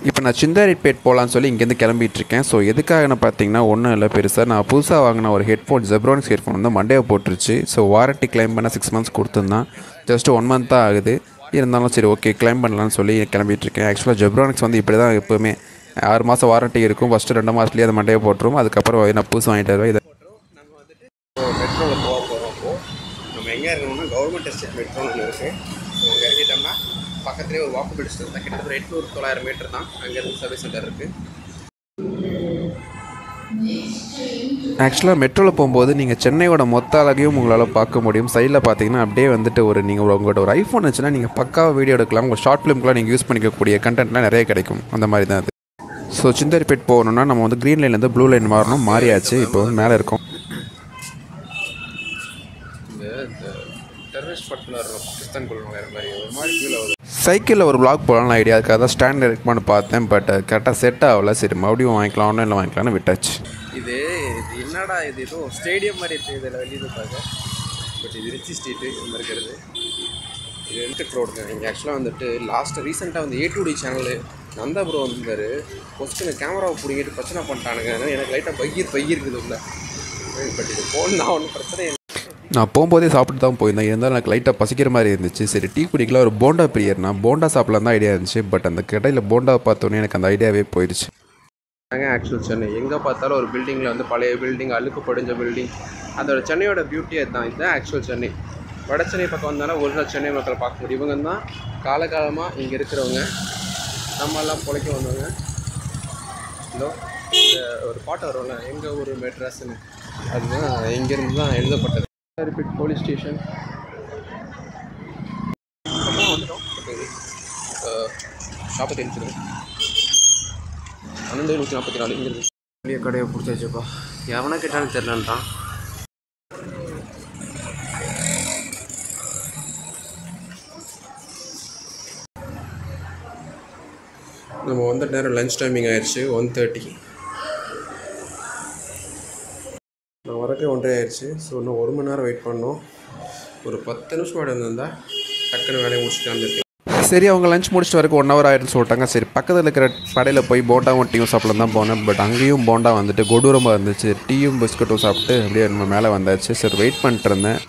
இப்போ நான் சிந்தாரிப்பேட் போகலான்னு சொல்லி இங்கேருந்து கிளம்பிட்டுருக்கேன். ஸோ எதுக்காகன்னு பார்த்தீங்கன்னா ஒன்றும் இல்லை பெருசாக. நான் புதுசாக வாங்கின ஒரு ஹெட்ஃபோன் ஜெப்ரானிக்ஸ் ஹெட்ஃபோன் வந்து மண்டேவை போட்டுருச்சு. ஸோ வாரண்ட்டி கிளைம் பண்ண 6 months கொடுத்துருந்தான். ஜஸ்ட்டு 1 month தான் ஆகுது. இருந்தாலும் சரி ஓகே கிளைம் பண்ணலான்னு சொல்லி கிளம்பிட்டுருக்கேன். ஆக்சுவலாக ஜெப்ரானிக்ஸ் வந்து இப்படி தான் எப்போவுமே 6 மாதம் வாரண்ட்டி இருக்கும். ஃபஸ்ட்டு 2 மாதத்துலேயே அதை மண்டேவை போட்டுரும். அதுக்கப்புறம் நான் புதுசு வாங்கிட்டு வருவேன். இதை நம்ம வந்துட்டு மெட்ரோவில் போக போகிறோம். அப்போது நம்ம எங்கே இருக்கணும்னா கவர்மெண்ட் எஸ்டேட் மெட்ரோன்னு ஒன்று இருக்குது. ஸோ அங்கே இறங்கிட்டோம்னா பக்கத்துலேயே ஒரு வாக்கபிள் டிஸ்டன்ஸ் தான், கிட்டத்தட்ட 800-900 மீட்டர் தான். அங்கேருந்து சர்வீஸ் சென்டர் இருக்குது. ஆக்சுவலாக மெட்ரோவில் போகும்போது நீங்கள் சென்னையோட மொத்த அழகையும் உங்களால் பார்க்க முடியும். சைடில் பார்த்தீங்கன்னா அப்படியே வந்துட்டு நீங்கள் உங்களோட ஒரு ஐஃபோன் வச்சுன்னா நீங்கள் பக்காவாக வீடியோ எடுக்கலாம். உங்கள் ஷார்ட் ஃபிலிம்க்குலாம் நீங்கள் யூஸ் பண்ணிக்கக்கூடிய கண்டென்ட்லாம் நிறைய கிடைக்கும். அந்த மாதிரி தான் அது. ஸோ சிந்தாரிப்பேட் போகணுன்னா நம்ம வந்து க்ரீன் லைன்லேருந்து ப்ளூ லைன் மாறியாச்சு. இப்போ வந்து மேலே இருக்கோம். இந்த டெரரிஸ்ட் படத்தில் வர பாகிஸ்தான் கொள்ளும் வேறு மாதிரி ஒரு மாதிரி ஃபீல் ஆகுது. சைக்கிளில் ஒரு வ்ளாக் போகலான்னு ஐடியா. அதுக்காக தான் ஸ்டாண்ட் இருக்குமான்னு பார்த்தேன். பட் கரெக்டாக செட் ஆகல. சரி மறுபடியும் வாங்கிக்கலாம், ஒன்றும் இல்லை வாங்கிக்கலாம்னு விட்டாச்சு. இது என்னடா இது ஏதோ ஸ்டேடியம் மாதிரி இருக்குது இதில் வெளியில் பார்க்க. பட் இது ரிச்சி ஸ்ட்ரீட்டு இது மாதிரி இருக்கிறது. இது எலக்ட்ரிக் ரோடுங்க. இங்கே ஆக்சுவலாக வந்துட்டு ரீசெண்டாக வந்து A2D சேனலு நந்தா ப்ரோ வந்திருந்தார். ஃபஸ்ட்டு கேமராவை பிடிங்கிட்டு பிரச்சனை பண்ணிட்டானுங்க. அதனால் எனக்கு லைட்டாக இருக்குது உள்ள. பட் இது ஃபோன் தான் ஒன்றும் பிரச்சனை இல்லை. நான் போகும்போதே சாப்பிட்டு தான் போயிருந்தேன். இருந்தாலும் எனக்கு லைட்டாக பசிக்கிற மாதிரி இருந்துச்சு. சரி டீ குடிக்கலாம், ஒரு போண்டா பிரியர்னா போண்டா சாப்பிட்லாம் தான் ஐடியா இருந்துச்சு. பட் அந்த கடையில் போண்டா பார்த்தோன்னே எனக்கு அந்த ஐடியாவே போயிடுச்சு. ஆக்சுவல் சென்னை எங்கே பார்த்தாலும் ஒரு பில்டிங்கில் வந்து பழைய பில்டிங், அழுக்கு படிஞ்ச பில்டிங். அதோட சென்னையோட பியூட்டி அதுதான். இதுதான் ஆக்சுவல் சென்னை. வட சென்னை பக்கம் வந்தாலும் ஒரிஜினல் சென்னை மக்களை பார்க்க முடியும். இவங்க தான் காலகாலமாக இங்கே இருக்கிறவங்க, நம்மெல்லாம் பிழைக்க வந்தவங்க. இதோ இந்த ஒரு பாட்டு வரும்ல, எங்கள் ஊர் மெட்ராஸ்ன்னு, அதுதான் இங்கேருந்து தான் எழுதப்பட்டது. ரிப்பீட் போலீஸ் ஸ்டேஷன் அப்புறம் வந்துட்டோம். ஷாப்பை தெரிஞ்சிடும் 12:144 இங்கிருந்து வெளியே கடையை பிடிச்சி வச்சுப்பா. எவனை கேட்டாலும் தெரிலன்றான். நம்ம வந்த நேரம் லன்ச் டைமிங் ஆயிடுச்சு. 1:30. நான் வரக்கே 1:30 ஆயிடுச்சு. ஸோ இன்னும் 1 மணி நேரம் வெயிட் பண்ணோம். ஒரு 10 நிமிஷம் முன்னாடி வந்திருந்தா டக்குன்னு வேலையை முடிச்சுட்டு வந்துருக்கேன். சரி அவங்க லஞ்ச் முடிச்சுட்டு வரைக்கும் 1 hour ஆயிடுன்னு சொல்லிட்டாங்க. சரி பக்கத்தில் இருக்கிற கடையில் போய் போண்டாவும் டீயும் சாப்பிடலாம் தான் போனேன். பட் அங்கேயும் போண்டா வந்துட்டு கொடூரமாக இருந்துச்சு. டீயும் பிஸ்கட்டும் சாப்பிட்டு அப்படியே நம்ம மேலே வந்தாச்சு. சரி வெயிட் பண்ணிட்டு இருந்தேன்.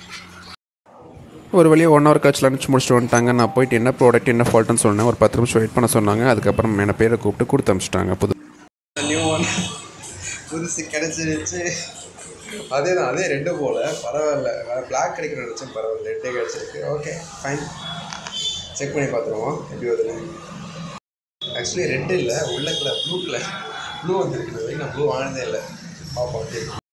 ஒரு வழியாக 1 hour கழிச்சு லஞ்ச் முடிச்சுட்டு வந்துட்டாங்க. நான் போயிட்டு என்ன ப்ராடக்ட் என்ன ஃபால்ட்டுன்னு சொன்னேன். ஒரு 10 நிமிஷம் வெயிட் பண்ண சொன்னாங்க. அதுக்கப்புறம் என்னை பேரை கூப்பிட்டு கொடுத்து அனுப்பிச்சிட்டாங்க. புதுசு கிடச்சிருச்சு. அதே தான், அதே ரெண்டு போல் பரவாயில்ல. வேறு பிளாக் கிடைக்கிற நினச்சேன், பரவாயில்ல ரெட்டே கிடச்சிருக்கு. ஓகே ஃபைன், செக் பண்ணி பார்த்துருவோம் எப்படி வருது. ஆக்சுவலி ரெட்டு இல்லை, உள்ள கலர் ப்ளூ வந்துருக்குது. நான் ப்ளூ வாங்கினதே இல்லை. பார்ப்போம்.